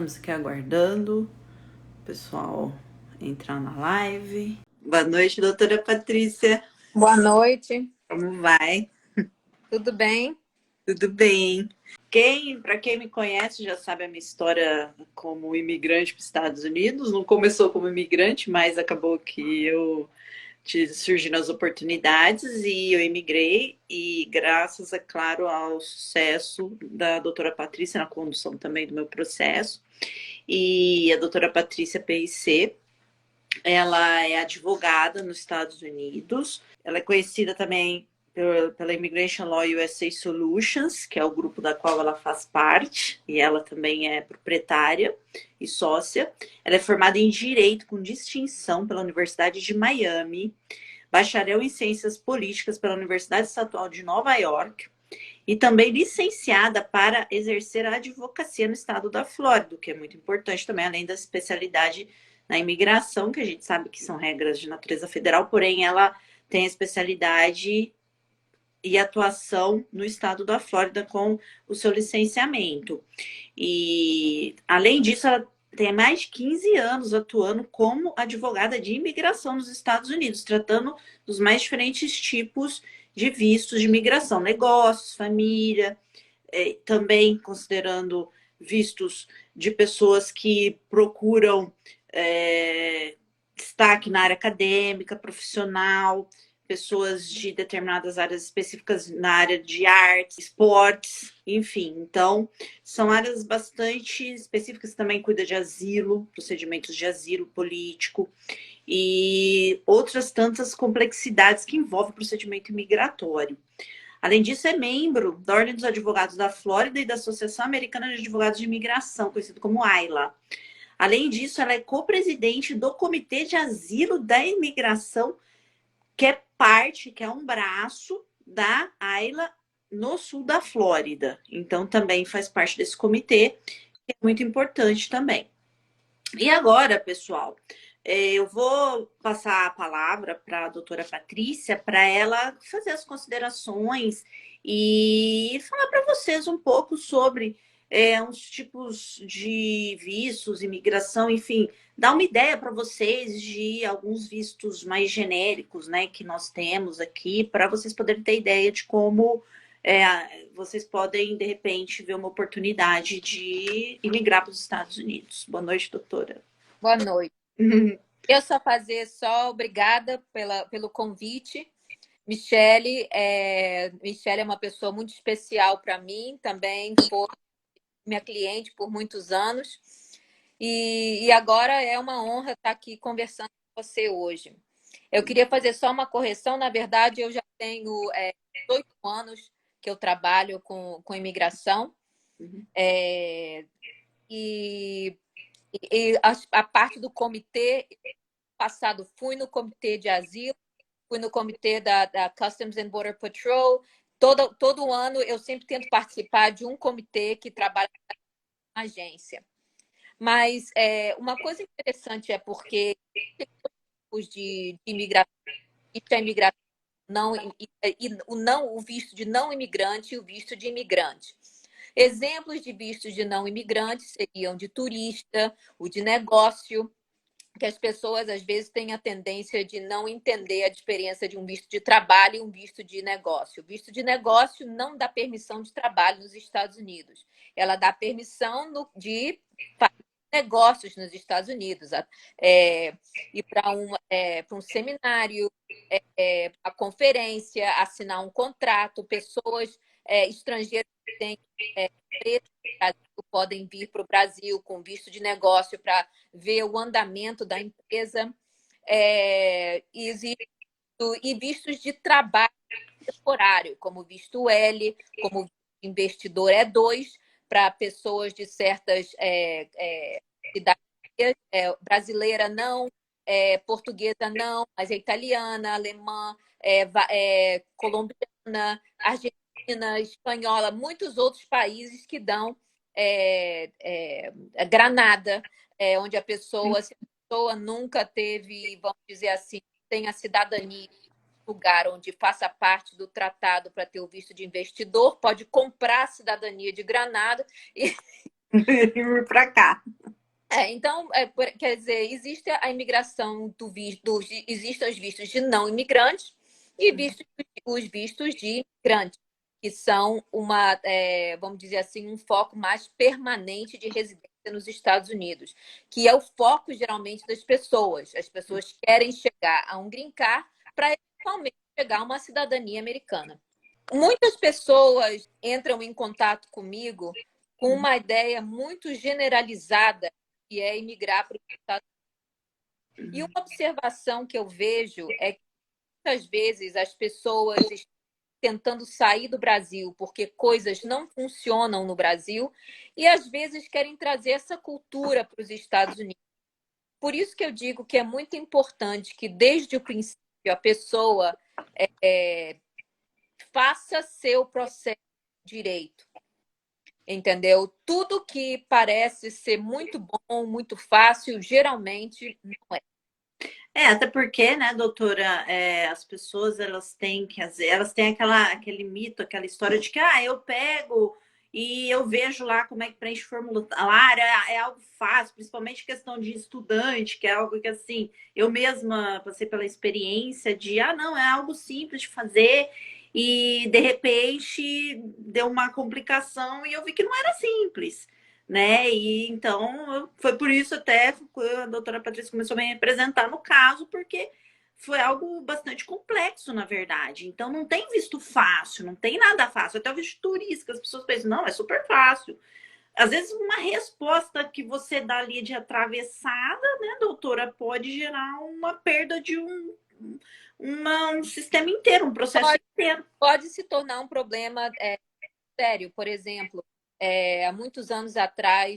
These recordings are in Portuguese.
Estamos aqui aguardando o pessoal entrar na live. Boa noite, doutora Patrícia. Boa noite. Como vai? Tudo bem? Tudo bem. Para quem me conhece, já sabe a minha história como imigrante para os Estados Unidos. Não começou como imigrante, mas acabou que surgiram as oportunidades e eu imigrei. E graças, é claro, ao sucesso da doutora Patrícia na condução também do meu processo. E a doutora Patrícia PIC, ela é advogada nos Estados Unidos. Ela é conhecida também pela Immigration Law USA Solutions, que é o grupo da qual ela faz parte, e ela também é proprietária e sócia. Ela é formada em Direito com distinção pela Universidade de Miami, bacharel em Ciências Políticas pela Universidade Estadual de Nova York e também licenciada para exercer a advocacia no estado da Flórida, o que é muito importante também, além da especialidade na imigração, que a gente sabe que são regras de natureza federal, porém ela tem especialidade e atuação no estado da Flórida com o seu licenciamento. E, além disso, ela tem mais de 15 anos atuando como advogada de imigração nos Estados Unidos, tratando dos mais diferentes tipos de vistos de imigração, negócios, família, também considerando vistos de pessoas que procuram destaque na área acadêmica, profissional, pessoas de determinadas áreas específicas na área de artes, esportes, enfim. Então, são áreas bastante específicas. Também cuida de asilo, procedimentos de asilo político e outras tantas complexidades que envolvem o procedimento imigratório. Além disso, é membro da Ordem dos Advogados da Flórida e da Associação Americana de Advogados de Imigração, conhecido como AILA. Além disso, ela é co-presidente do Comitê de Asilo da Imigração, que é um braço da AILA no sul da Flórida. Então, também faz parte desse comitê, que é muito importante também. E agora, pessoal, eu vou passar a palavra para a doutora Patrícia, para ela fazer as considerações e falar para vocês um pouco sobre uns tipos de vistos, imigração, enfim, dar uma ideia para vocês de alguns vistos mais genéricos, né, que nós temos aqui, para vocês poderem ter ideia de como vocês podem, de repente, ver uma oportunidade de imigrar para os Estados Unidos. Boa noite, doutora. Boa noite. Eu só obrigada pelo convite. Michele é uma pessoa muito especial para mim, também foi minha cliente por muitos anos. E agora é uma honra estar aqui conversando com você hoje. Eu queria fazer só uma correção. Na verdade, eu já tenho 8 anos que eu trabalho com imigração. E a parte do comitê, passado fui no comitê de asilo, fui no comitê da Customs and Border Patrol. Todo ano eu sempre tento participar de um comitê que trabalha na agência. Mas uma coisa interessante é porque os de imigração, o visto de não imigrante e o visto de imigrante. Exemplos de vistos de não imigrante seriam de turista, o de negócio, que as pessoas às vezes têm a tendência de não entender a diferença de um visto de trabalho e um visto de negócio. O visto de negócio não dá permissão de trabalho nos Estados Unidos. Ela dá permissão de fazer negócios nos Estados Unidos, ir para um seminário, a conferência, assinar um contrato, pessoas estrangeiras que têm podem vir para o Brasil com visto de negócio para ver o andamento da empresa, e vistos de trabalho temporário, como visto L, como investidor E2, para pessoas de certas cidades, brasileira não, portuguesa não, mas é italiana, alemã, colombiana, argentina, espanhola, muitos outros países que dão Granada, onde se a pessoa nunca teve, vamos dizer assim, tem a cidadania, lugar onde faça parte do tratado para ter o visto de investidor, pode comprar a cidadania de Granada vir para cá. Então, quer dizer, existe a imigração existem os vistos de não imigrantes e os vistos de imigrantes, que são vamos dizer assim, um foco mais permanente de residência nos Estados Unidos, que é o foco geralmente das pessoas. As pessoas querem chegar a um green card para eventualmente chegar a uma cidadania americana. Muitas pessoas entram em contato comigo com uma ideia muito generalizada que é imigrar para os Estados Unidos. E uma observação que eu vejo é que muitas vezes as pessoas estão tentando sair do Brasil porque coisas não funcionam no Brasil e às vezes querem trazer essa cultura para os Estados Unidos. Por isso que eu digo que é muito importante que desde o princípio a pessoa faça seu processo direito. Entendeu? Tudo que parece ser muito bom, muito fácil, geralmente não é. Até porque, né, doutora, as pessoas elas têm aquele mito, aquela história de que eu pego e eu vejo lá como é que preenche formulário, é algo fácil, principalmente questão de estudante, que é algo que assim, eu mesma passei pela experiência de não, é algo simples de fazer, e de repente deu uma complicação e eu vi que não era simples, né? E então foi por isso até que a doutora Patrícia começou a me representar no caso, porque foi algo bastante complexo, na verdade. Então não tem visto fácil, não tem nada fácil. Até o visto turístico, as pessoas pensam, não, é super fácil. Às vezes uma resposta que você dá ali de atravessada, né, doutora, pode gerar uma perda de um sistema inteiro, um processo inteiro. Pode se tornar um problema sério. Por exemplo, há muitos anos atrás,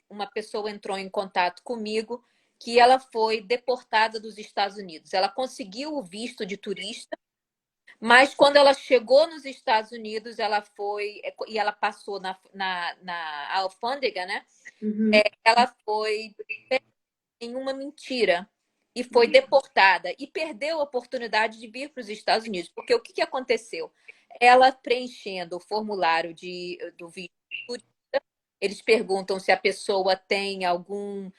uma pessoa entrou em contato comigo que ela foi deportada dos Estados Unidos. Ela conseguiu o visto de turista, mas quando ela chegou nos Estados Unidos, ela foi e ela passou na alfândega, né? Uhum. Ela foi em uma mentira e foi deportada e perdeu a oportunidade de vir para os Estados Unidos. Porque o que aconteceu? Ela preenchendo o formulário do visto, eles perguntam se a pessoa tem algum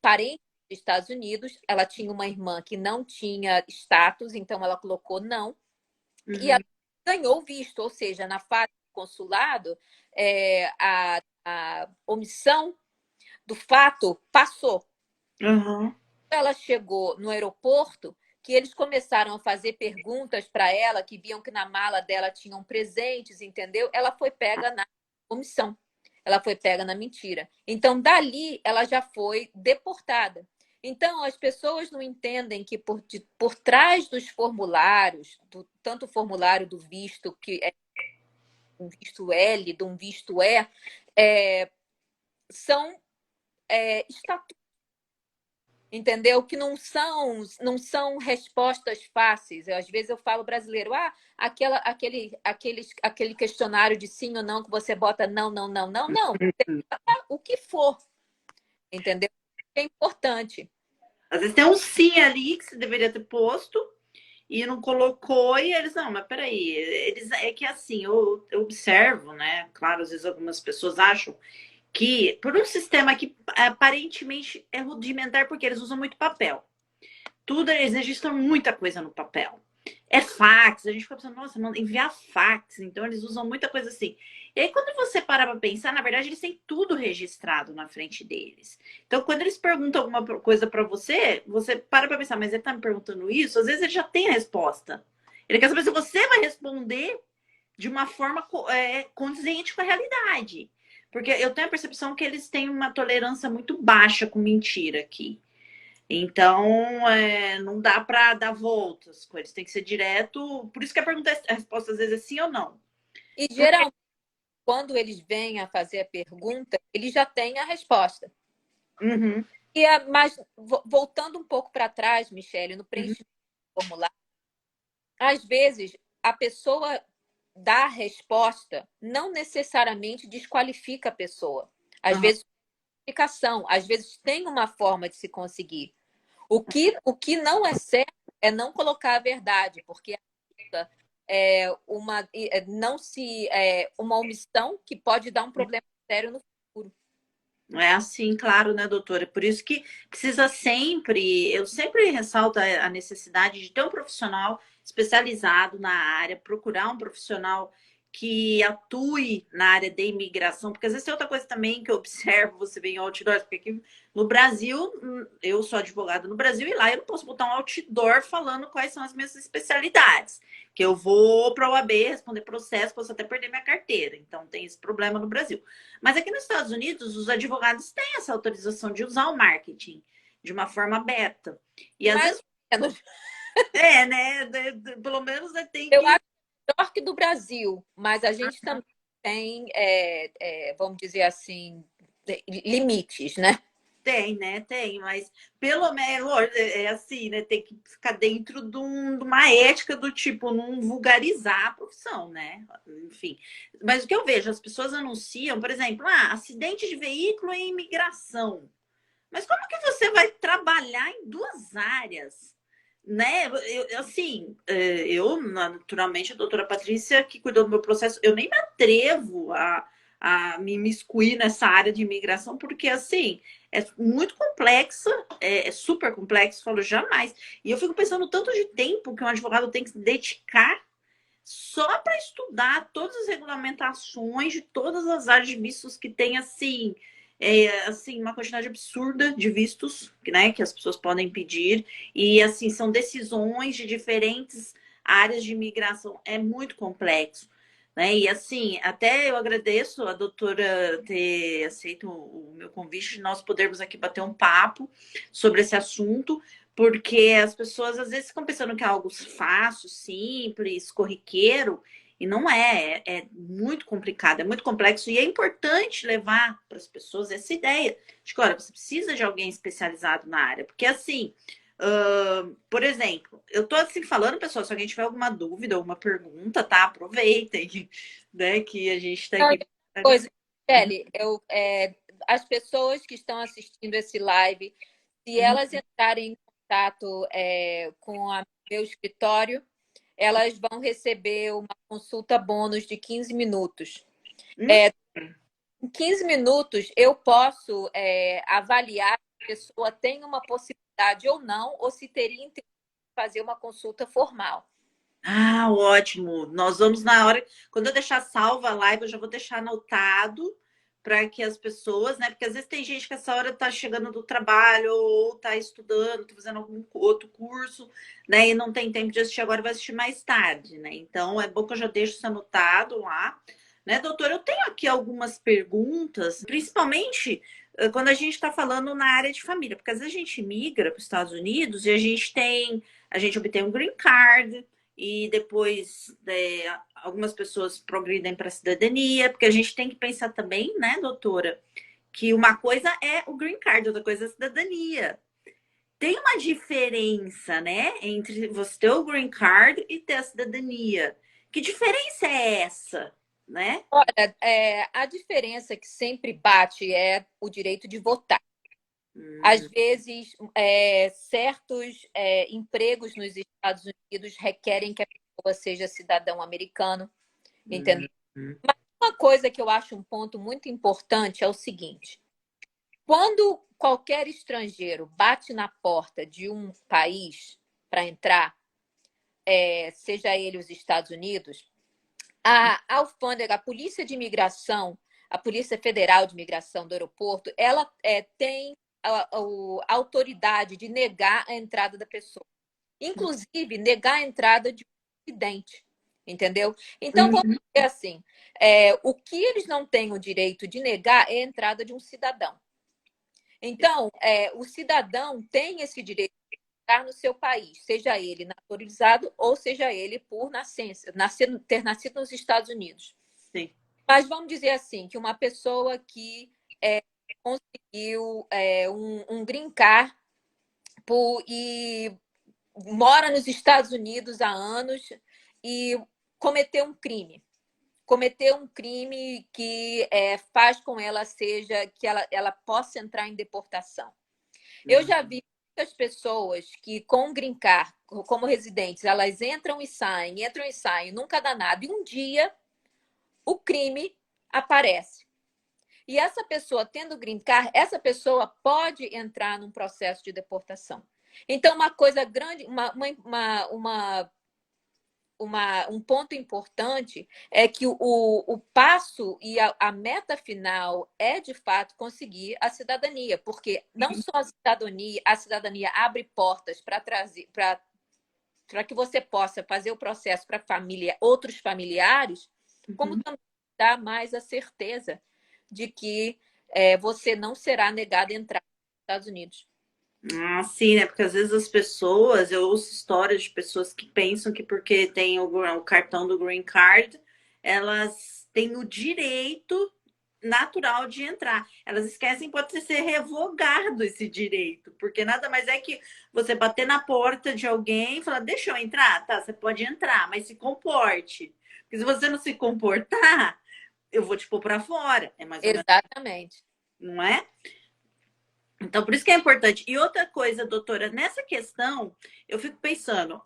parente nos Estados Unidos. Ela tinha uma irmã que não tinha status, então ela colocou não. E ela ganhou o visto, ou seja, na fase do consulado, a omissão do fato passou. Uhum. Ela chegou no aeroporto, que eles começaram a fazer perguntas para ela, que viam que na mala dela tinham presentes, entendeu? Ela foi pega na omissão. Ela foi pega na mentira. Então, dali, ela já foi deportada. Então, as pessoas não entendem que por trás dos formulários, tanto o formulário do visto, que é um visto L, de um visto são estatutos, entendeu? Que não são respostas fáceis. Às vezes eu falo brasileiro, aquele questionário de sim ou não que você bota não, não, não, não, não. O que for, entendeu? É importante. Às vezes tem um sim ali que você deveria ter posto e não colocou, e eles, não, mas peraí, é que assim, eu observo, né? Claro, às vezes algumas pessoas acham que por um sistema que aparentemente é rudimentar, porque eles usam muito papel. Tudo, eles registram muita coisa no papel. É fax, a gente fica pensando, nossa, enviar fax, então eles usam muita coisa assim. E aí, quando você para pra pensar, na verdade, eles têm tudo registrado na frente deles. Então, quando eles perguntam alguma coisa para você, você para pra pensar, mas ele tá me perguntando isso? Às vezes ele já tem a resposta. Ele quer saber se você vai responder de uma forma condizente com a realidade. Porque eu tenho a percepção que eles têm uma tolerância muito baixa com mentira aqui. Então, não dá para dar voltas com eles, tem que ser direto. Por isso que a resposta às vezes é sim ou não. E geralmente, quando eles vêm a fazer a pergunta, eles já têm a resposta. Uhum. Mas voltando um pouco para trás, Michele, no preenchimento do formulário, às vezes a pessoa dá a resposta não necessariamente desqualifica a pessoa. Às Uhum. vezes, explicação, às vezes tem uma forma de se conseguir. O que não é certo é não colocar a verdade, porque uma omissão que pode dar um problema sério no Não é assim, claro, né, doutora? Por isso que precisa sempre, eu sempre ressalto a necessidade de ter um profissional especializado na área, procurar um profissional que atue na área de imigração, porque às vezes tem outra coisa também que eu observo, você vê em outdoors, porque aqui no Brasil, eu sou advogada no Brasil e lá eu não posso botar um outdoor falando quais são as minhas especialidades, que eu vou para o OAB responder processo, posso até perder minha carteira. Então tem esse problema no Brasil. Mas aqui nos Estados Unidos, os advogados têm essa autorização de usar o marketing de uma forma aberta. E às Mais vezes, ou menos. né? Pelo menos tem Eu que. acho melhor que do Brasil, mas a gente também tem, vamos dizer assim, limites, né? Tem, né? Tem, mas pelo menos é assim, né? Tem que ficar dentro de uma ética do tipo, não vulgarizar a profissão, né? Enfim. Mas o que eu vejo, as pessoas anunciam, por exemplo, acidente de veículo em imigração. Mas como que você vai trabalhar em duas áreas? Né? Assim, eu, naturalmente, a doutora Patrícia, que cuidou do meu processo, eu nem me atrevo a me imiscuir nessa área de imigração, porque, assim, é muito complexa, é super complexo, falo jamais. E eu fico pensando o tanto de tempo que um advogado tem que se dedicar só para estudar todas as regulamentações de todas as áreas de vistos que tem, assim, assim, uma quantidade absurda de vistos, né, que as pessoas podem pedir. E, assim, são decisões de diferentes áreas de imigração. É muito complexo. Né? E assim, até eu agradeço a doutora ter aceito o meu convite de nós podermos aqui bater um papo sobre esse assunto, porque as pessoas às vezes ficam pensando que é algo fácil, simples, corriqueiro, e não é muito complicado, é muito complexo, e é importante levar para as pessoas essa ideia de que, olha, você precisa de alguém especializado na área, porque assim, por exemplo, eu tô assim falando, pessoal, se alguém tiver alguma dúvida, alguma pergunta, tá? Aproveitem, né? Que a gente tá aqui. Coisa, Kelly, as pessoas que estão assistindo esse live, se Uhum. elas entrarem em contato com o meu escritório, elas vão receber uma consulta bônus de 15 minutos. Hum. Em 15 minutos, eu posso avaliar se a pessoa tem uma possibilidade ou não, ou se teria interesse em fazer uma consulta formal. Ah, ótimo. Nós vamos na hora. Quando eu deixar salva a live, eu já vou deixar anotado para que as pessoas, né? Porque às vezes tem gente que essa hora tá chegando do trabalho ou tá estudando, tá fazendo algum outro curso, né? E não tem tempo de assistir agora, vai assistir mais tarde, né? Então é bom que eu já deixo isso anotado lá, né, doutora? Eu tenho aqui algumas perguntas, principalmente quando a gente está falando na área de família, porque às vezes a gente migra para os Estados Unidos e a gente obtém um green card e depois algumas pessoas progridem para a cidadania, porque a gente tem que pensar também, né, doutora, que uma coisa é o green card, outra coisa é a cidadania. Tem uma diferença, né, entre você ter o green card e ter a cidadania. Que diferença é essa, né? Olha, a diferença que sempre bate é o direito de votar. Às Uhum, vezes, certos empregos nos Estados Unidos requerem que a pessoa seja cidadão americano, entendeu? uhum, Mas uma coisa que eu acho um ponto muito importante é o seguinte: quando qualquer estrangeiro bate na porta de um país para entrar, seja ele os Estados Unidos, a alfândega, a Polícia de Imigração, a Polícia Federal de Imigração do aeroporto, ela tem a autoridade de negar a entrada da pessoa. Inclusive, negar a entrada de um residente. Entendeu? Então, vamos uhum, dizer assim: o que eles não têm o direito de negar é a entrada de um cidadão. Então, o cidadão tem esse direito de estar no seu país, seja ele naturalizado ou seja ele por nascença, ter nascido nos Estados Unidos. sim. Mas vamos dizer assim, que uma pessoa que conseguiu um green card e mora nos Estados Unidos há anos e cometeu um crime. Cometeu um crime que faz com ela seja que ela possa entrar em deportação. Eu já vi muitas pessoas que com green card, como residentes, elas entram e saem, nunca dá nada. E um dia o crime aparece. E essa pessoa tendo green card, essa pessoa pode entrar num processo de deportação. Então, uma coisa grande, um ponto importante é que o passo e a meta final é, de fato, conseguir a cidadania, porque não só a cidadania abre portas para trazer, para que você possa fazer o processo para família, outros familiares, como também dá mais a certeza de que você não será negado a entrar nos Estados Unidos. Ah, sim, né? Porque às vezes as pessoas, eu ouço histórias de pessoas que pensam que porque tem o cartão do Green Card, elas têm o direito natural de entrar. Elas esquecem, pode ser revogado esse direito, porque nada mais é que você bater na porta de alguém e falar, deixa eu entrar? Tá, você pode entrar, mas se comporte. Porque se você não se comportar, eu vou te pôr para fora. É mais ou menos, Exatamente. não é? Então, por isso que é importante. E outra coisa, doutora, nessa questão, eu fico pensando,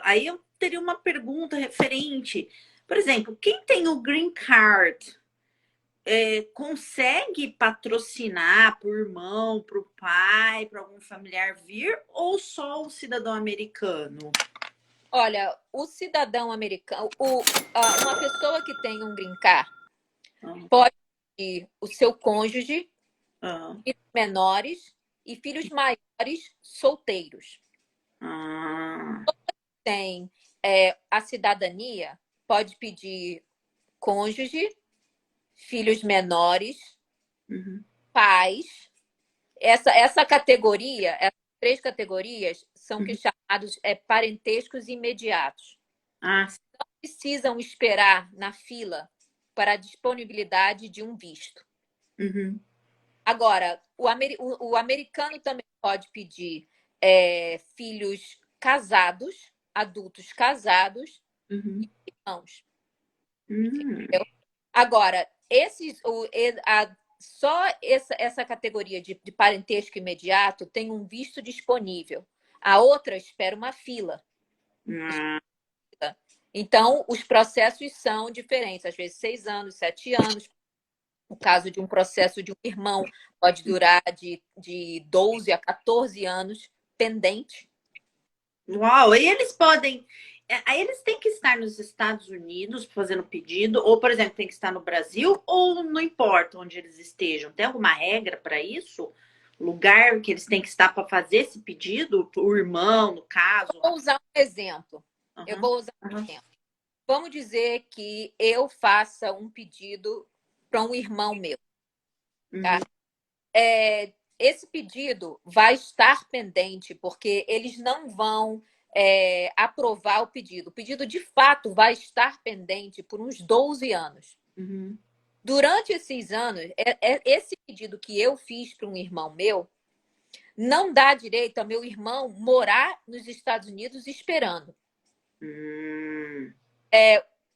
aí eu teria uma pergunta referente. Por exemplo, quem tem o Green Card consegue patrocinar para o irmão, para o pai, para algum familiar vir, ou só o cidadão americano? Olha, o cidadão americano, uma pessoa que tem um green card pode ir o seu cônjuge, filhos menores e filhos maiores solteiros. Tem a cidadania, pode pedir cônjuge, filhos menores, pais. Essa categoria, essas 3 categorias são que chamados parentescos imediatos. Não precisam esperar na fila para a disponibilidade de um visto. Agora, o americano também pode pedir filhos casados, adultos casados e irmãos. Agora, só essa categoria de parentesco imediato tem um visto disponível. A outra espera uma fila. Então, os processos são diferentes. Às vezes, 6 anos, 7 anos. No caso de um processo de um irmão, pode durar de 12 a 14 anos pendente. Uau! E eles podem... Aí eles têm que estar nos Estados Unidos fazendo pedido, ou, por exemplo, tem que estar no Brasil, ou não importa onde eles estejam. Tem alguma regra para isso? Lugar que eles têm que estar para fazer esse pedido? O irmão, no caso? Eu vou usar um exemplo. Vamos dizer que eu faça um pedido para um irmão meu. Tá? Esse pedido vai estar pendente, porque eles não vão aprovar o pedido. O pedido, de fato, vai estar pendente por uns 12 anos. Durante esses anos, esse pedido que eu fiz para um irmão meu não dá direito ao meu irmão morar nos Estados Unidos esperando.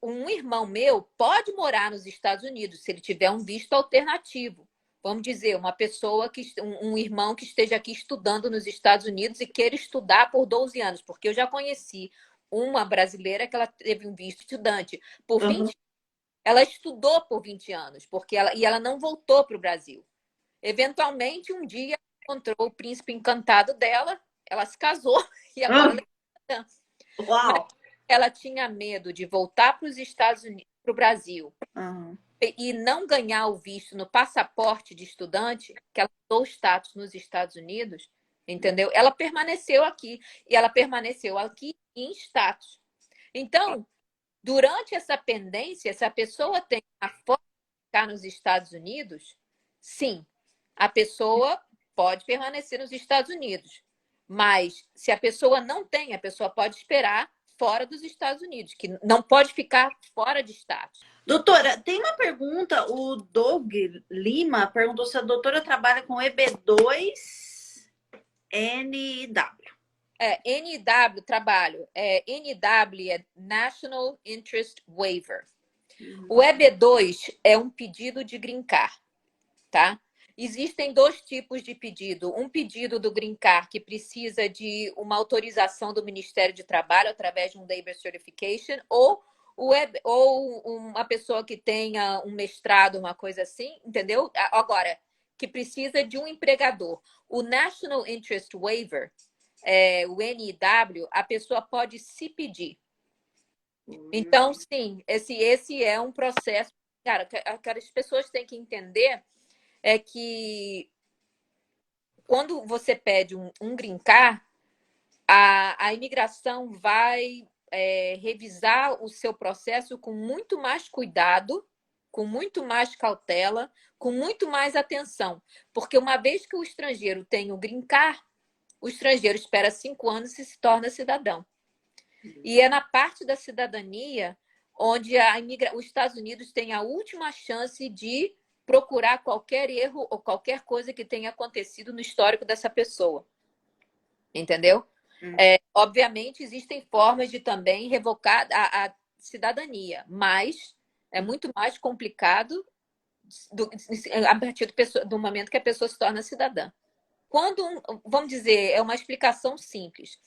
Um irmão meu pode morar nos Estados Unidos se ele tiver um visto alternativo. Vamos dizer, uma pessoa, um irmão que esteja aqui estudando nos Estados Unidos e queira estudar por 12 anos, porque eu já conheci uma brasileira que ela teve um visto estudante por 20 anos. Ela estudou por 20 anos, e ela não voltou para o Brasil. Eventualmente, um dia, encontrou o príncipe encantado dela, ela se casou e agora ela Uau! Ela tinha medo de voltar para os Estados Unidos, para o Brasil, e não ganhar o visto no passaporte de estudante, que ela mudou o status nos Estados Unidos, entendeu? Ela permaneceu aqui, e ela permaneceu aqui em status. Então, durante essa pendência, se a pessoa tem a forma de ficar nos Estados Unidos, sim, a pessoa pode permanecer nos Estados Unidos. Mas, se a pessoa não tem, a pessoa pode esperar fora dos Estados Unidos, que não pode ficar fora de status. Doutora, tem uma pergunta. O Doug Lima perguntou se a doutora trabalha com EB2NW. NW, trabalho. NW é National Interest Waiver. O EB2 é um pedido de green card, tá? Existem 2 tipos de pedido. Um pedido do Green Card que precisa de uma autorização do Ministério de Trabalho através de um Labor Certification, ou ou uma pessoa que tenha um mestrado, uma coisa assim, entendeu? Agora, que precisa de um empregador. O National Interest Waiver, o NIW, a pessoa pode se pedir. Então, sim, esse é um processo. Cara, que as pessoas têm que entender é que quando você pede um green card, a imigração vai revisar o seu processo com muito mais cuidado, com muito mais cautela, com muito mais atenção. Porque uma vez que o estrangeiro tem o green card, o estrangeiro espera 5 anos e se torna cidadão. E é na parte da cidadania onde os Estados Unidos têm a última chance de procurar qualquer erro ou qualquer coisa que tenha acontecido no histórico dessa pessoa. Entendeu? Obviamente, existem formas de também revocar a cidadania, mas é muito mais complicado a partir do momento que a pessoa se torna cidadã. Vamos dizer, é uma explicação simples.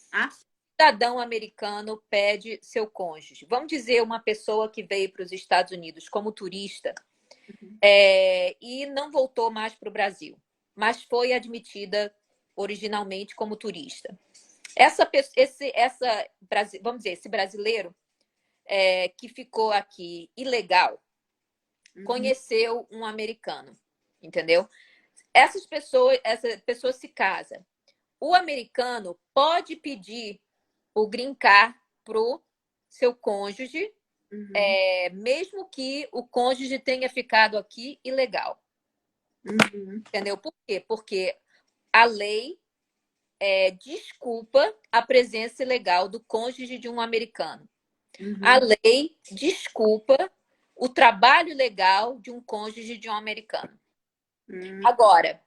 Cidadão americano pede seu cônjuge. Vamos dizer, uma pessoa que veio para os Estados Unidos como turista e não voltou mais para o Brasil, mas foi admitida originalmente como turista. Vamos dizer, esse brasileiro que ficou aqui ilegal conheceu um americano, entendeu? Essa pessoa se casa. O americano pode pedir o green card pro seu cônjuge, mesmo que o cônjuge tenha ficado aqui ilegal. Entendeu? Por quê? Porque a lei desculpa a presença ilegal do cônjuge de um americano. A lei desculpa o trabalho ilegal de um cônjuge de um americano. Agora,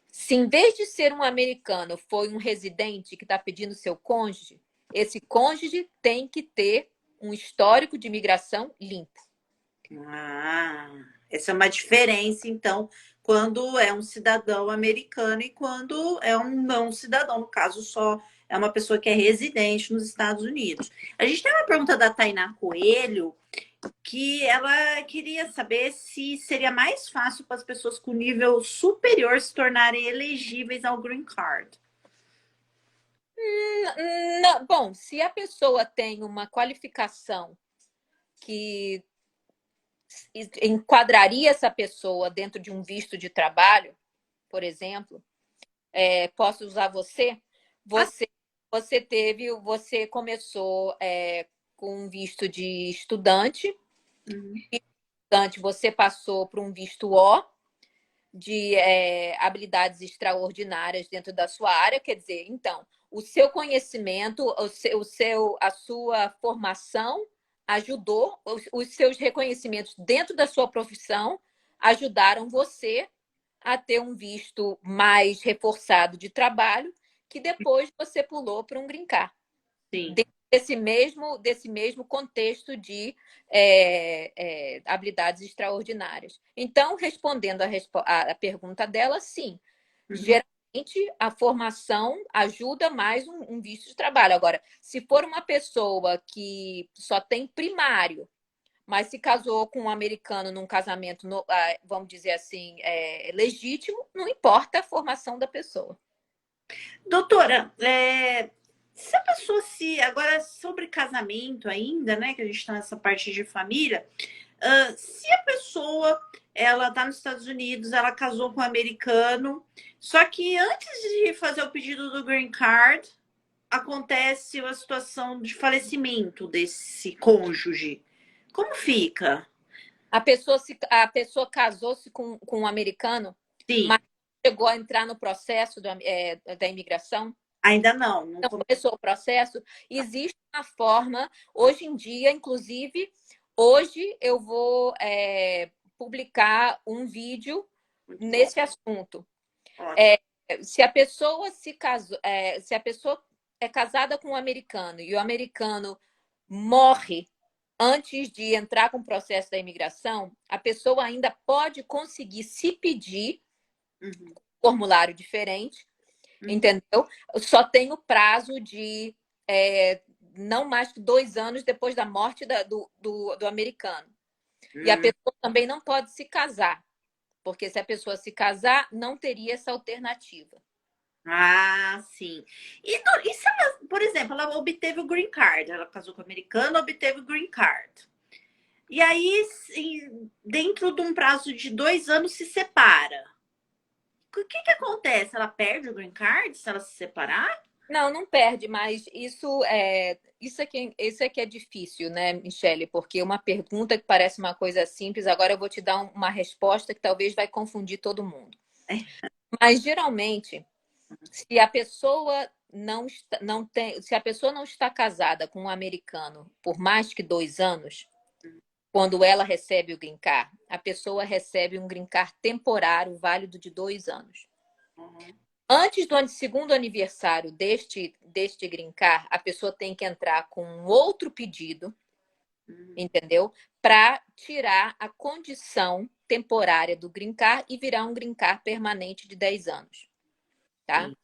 se em vez de ser um americano foi um residente que está pedindo seu cônjuge, esse cônjuge tem que ter um histórico de imigração limpo. Essa é uma diferença, então, quando é um cidadão americano e quando é um não cidadão, no caso, só é uma pessoa que é residente nos Estados Unidos. A gente tem uma pergunta da Tainá Coelho, que ela queria saber se seria mais fácil para as pessoas com nível superior se tornarem elegíveis ao Green Card. Não, bom, se a pessoa tem uma qualificação que enquadraria essa pessoa dentro de um visto de trabalho, por exemplo, posso usar você? Você começou com um visto de estudante, você passou para um visto O de habilidades extraordinárias dentro da sua área, quer dizer, então, o seu conhecimento, a sua formação ajudou, os seus reconhecimentos dentro da sua profissão ajudaram você a ter um visto mais reforçado de trabalho, que depois você pulou para um green card. Sim. Desse mesmo contexto de habilidades extraordinárias. Então, respondendo a pergunta dela, sim. Geralmente, a formação ajuda mais um visto de trabalho. Agora, se for uma pessoa que só tem primário, mas se casou com um americano num casamento, vamos dizer assim, legítimo, não importa a formação da pessoa. Doutora, se a pessoa agora sobre casamento ainda, né, que a gente está nessa parte de família, se a pessoa ela está nos Estados Unidos, ela casou com um americano, só que antes de fazer o pedido do Green Card, acontece a situação de falecimento desse cônjuge. Como fica? A pessoa casou-se com um americano, Sim. Mas chegou a entrar no processo da imigração? Ainda não. Não começou o processo? Existe uma forma, hoje em dia, inclusive, hoje eu vou publicar um vídeo nesse assunto. Se a pessoa se casou, se a pessoa é casada com um americano e o americano morre antes de entrar com o processo da imigração, a pessoa ainda pode conseguir se pedir formulário diferente, entendeu? Só tem o prazo de não mais que 2 anos depois da morte do americano. E a Hum. pessoa também não pode se casar, porque se a pessoa se casar, não teria essa alternativa. Ah, sim. E se ela, por exemplo, ela obteve o green card, ela casou com o americano, obteve o green card. E aí, dentro de um prazo de 2 anos, se separa. O que acontece? Ela perde o green card se ela se separar? Não, não perde, mas isso é que é difícil, né, Michele? Porque uma pergunta que parece uma coisa simples, agora eu vou te dar uma resposta que talvez vai confundir todo mundo. Mas geralmente, se a pessoa não tem, se a pessoa não está casada com um americano por mais que 2 anos, quando ela recebe o green card, a pessoa recebe um green card temporário válido de 2 anos. Uhum. Antes do segundo aniversário deste green card, a pessoa tem que entrar com um outro pedido, entendeu? Para tirar a condição temporária do green card e virar um green card permanente de 10 anos, tá? Sim.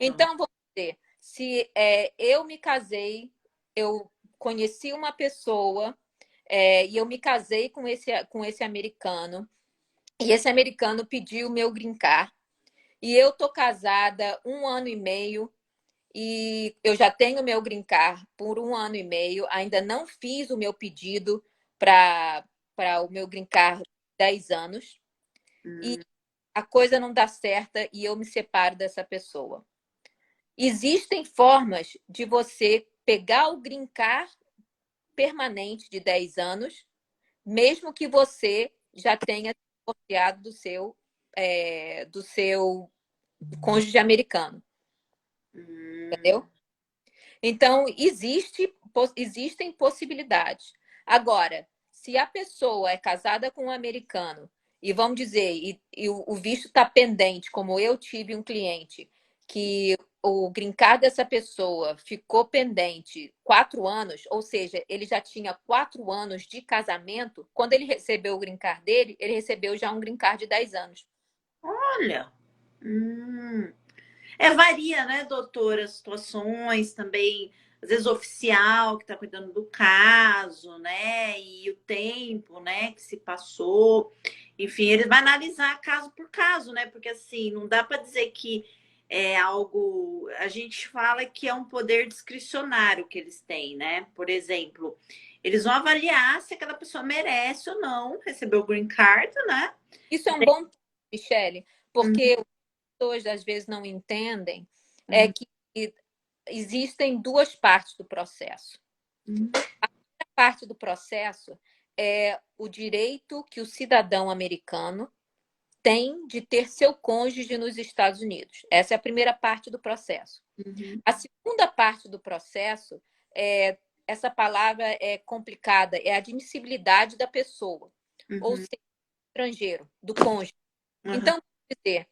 Então, vamos dizer, se eu me casei, eu conheci uma pessoa e eu me casei com esse americano, e esse americano pediu o meu green card, e eu tô casada 1 ano e meio, e eu já tenho meu green card por 1 ano e meio, ainda não fiz o meu pedido para o meu green card 10 anos, e a coisa não dá certa e eu me separo dessa pessoa. Existem formas de você pegar o green card permanente de 10 anos, mesmo que você já tenha se divorciado do seu cônjuge americano, entendeu? Então, existem possibilidades. Agora, se a pessoa é casada com um americano e vamos dizer, e o visto está pendente, como eu tive um cliente que o green card dessa pessoa ficou pendente 4 anos, ou seja, ele já tinha 4 anos de casamento, quando ele recebeu o green card dele, ele recebeu já um green card de 10 anos. Olha. Hum. Varia, né, doutora? As situações também, às vezes oficial que está cuidando do caso, né? E o tempo, né, que se passou. Enfim, eles vão analisar caso por caso, né? Porque assim, não dá para dizer que é algo. A gente fala que é um poder discricionário que eles têm, né? Por exemplo, eles vão avaliar se aquela pessoa merece ou não receber o green card, né? Isso é um bom ponto, Michele, porque Uhum, pessoas às vezes não entendem uhum, que existem 2 partes do processo. uhum. A parte do processo é o direito que o cidadão americano tem de ter seu cônjuge nos Estados Unidos. Essa é a primeira parte do processo. Uhum. A segunda parte do processo essa palavra é complicada, é a admissibilidade da pessoa, ou Uhum. seja, estrangeiro, do cônjuge. Uhum. Então, quer dizer,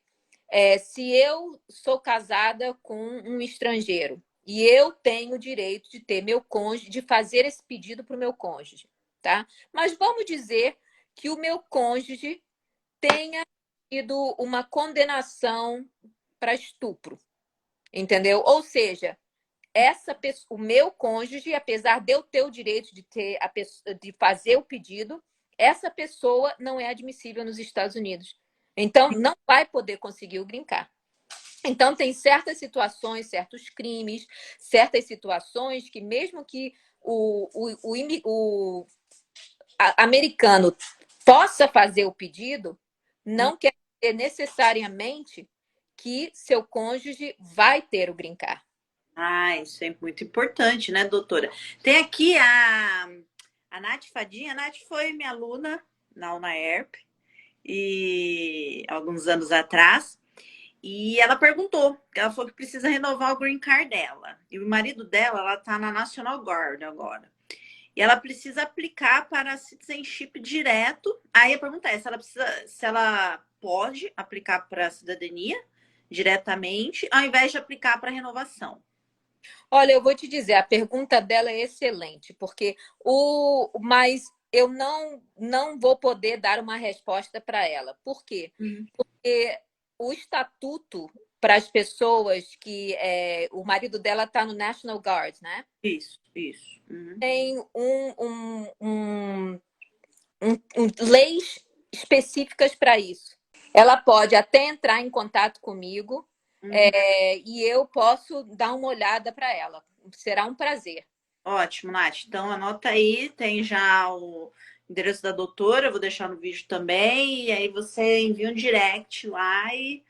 se eu sou casada com um estrangeiro e eu tenho o direito de ter meu cônjuge, de fazer esse pedido para o meu cônjuge, tá? Mas vamos dizer que o meu cônjuge tenha tido uma condenação para estupro, entendeu? Ou seja, o meu cônjuge, apesar de eu ter o direito de fazer o pedido, essa pessoa não é admissível nos Estados Unidos. Então, não vai poder conseguir o green card. Então, tem certas situações, certos crimes, certas situações que, mesmo que o americano possa fazer o pedido, não quer dizer necessariamente que seu cônjuge vai ter o green card. Ah, isso é muito importante, né, doutora? Tem aqui a Nath Fadinha. A Nath foi minha aluna na UNAERP e alguns anos atrás. E ela perguntou, ela falou que precisa renovar o green card dela. E o marido dela, ela tá na National Guard agora. E ela precisa aplicar para citizenship direto. Aí a pergunta é se ela pode aplicar para a cidadania diretamente, ao invés de aplicar para renovação. Olha, eu vou te dizer, a pergunta dela é excelente, porque mas eu não vou poder dar uma resposta para ela. Por quê? Uhum. Porque o estatuto para as pessoas que o marido dela está no National Guard, né? Isso, isso. Uhum. Tem leis específicas para isso. Ela pode até entrar em contato comigo e eu posso dar uma olhada para ela. Será um prazer. Ótimo, Nath. Então anota aí, tem já o endereço da doutora, eu vou deixar no vídeo também, e aí você envia um direct lá e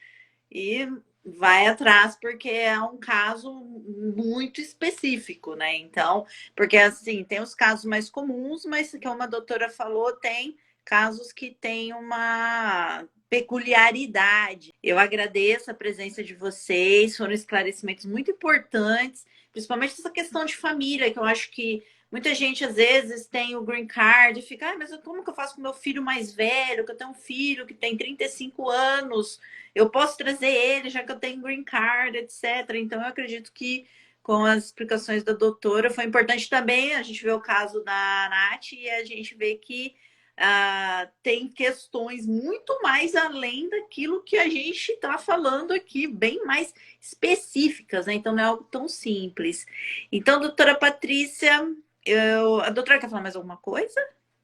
vai atrás, porque é um caso muito específico, né? Então, porque assim, tem os casos mais comuns, mas como a doutora falou, tem casos que têm uma peculiaridade. Eu agradeço a presença de vocês, foram esclarecimentos muito importantes, principalmente essa questão de família, que eu acho que muita gente às vezes tem o green card e fica, mas como que eu faço com meu filho mais velho, que eu tenho um filho que tem 35 anos, eu posso trazer ele, já que eu tenho green card, etc. Então, eu acredito que com as explicações da doutora foi importante também a gente ver o caso da Nath e a gente vê que tem questões muito mais além daquilo que a gente está falando aqui, bem mais específicas, né? Então, não é algo tão simples. Então, doutora Patrícia, a doutora quer falar mais alguma coisa?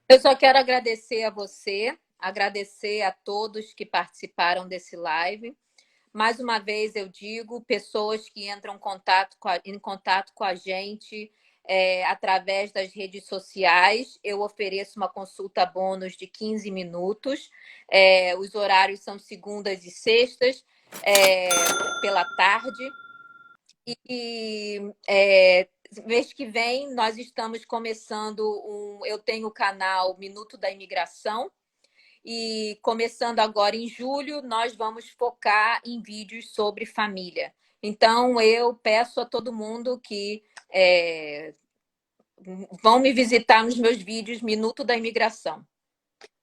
Eu só quero agradecer a você, agradecer a todos que participaram desse live. Mais uma vez eu digo, pessoas que entram em contato com a gente através das redes sociais, eu ofereço uma consulta bônus de 15 minutos. Os horários são segundas e sextas, pela tarde. Mês que vem nós estamos começando eu tenho o canal Minuto da Imigração. E começando agora em julho, nós vamos focar em vídeos sobre família. Então, eu peço a todo mundo que vão me visitar nos meus vídeos Minuto da Imigração.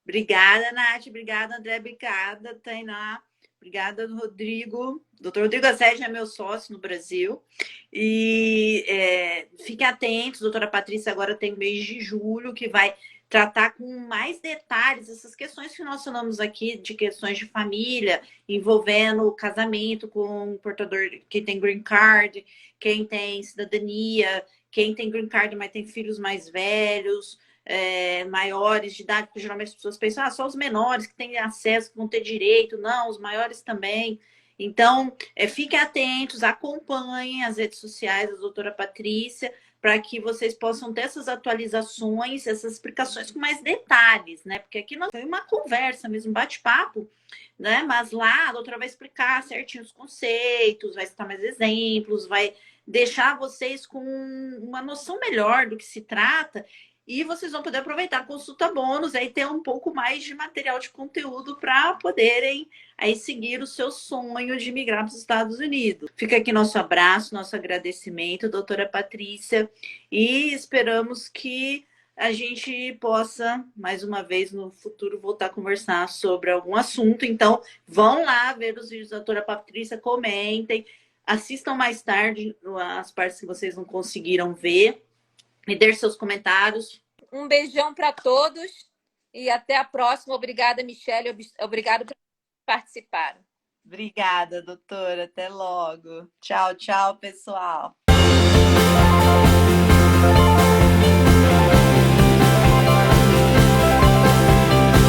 Obrigada, Nath. Obrigada, André. Obrigada, Tainá. Obrigada, Rodrigo. Doutor Rodrigo Assede é meu sócio no Brasil. E fiquem atentos, doutora Patrícia agora tem o mês de julho, que vai tratar com mais detalhes essas questões que nós falamos aqui, de questões de família, envolvendo o casamento com um portador que tem green card, quem tem cidadania, quem tem green card, mas tem filhos mais velhos, maiores de idade, porque geralmente as pessoas pensam, só os menores que têm acesso, que vão ter direito. Não, os maiores também. Então, fiquem atentos, acompanhem as redes sociais da doutora Patrícia, para que vocês possam ter essas atualizações, essas explicações com mais detalhes, né? Porque aqui não foi uma conversa mesmo, um bate-papo, né? Mas lá a doutora vai explicar certinho os conceitos, vai citar mais exemplos, vai deixar vocês com uma noção melhor do que se trata. E vocês vão poder aproveitar a consulta bônus, aí ter um pouco mais de material de conteúdo para poderem aí seguir o seu sonho de migrar para os Estados Unidos. Fica aqui nosso abraço, nosso agradecimento, doutora Patrícia, e esperamos que a gente possa, mais uma vez, no futuro, voltar a conversar sobre algum assunto. Então, vão lá ver os vídeos da doutora Patrícia, comentem, assistam mais tarde as partes que vocês não conseguiram ver. Me deixe seus comentários. Um beijão para todos e até a próxima. Obrigada, Michele. Obrigada por participar. Obrigada, doutora. Até logo. Tchau, tchau, pessoal.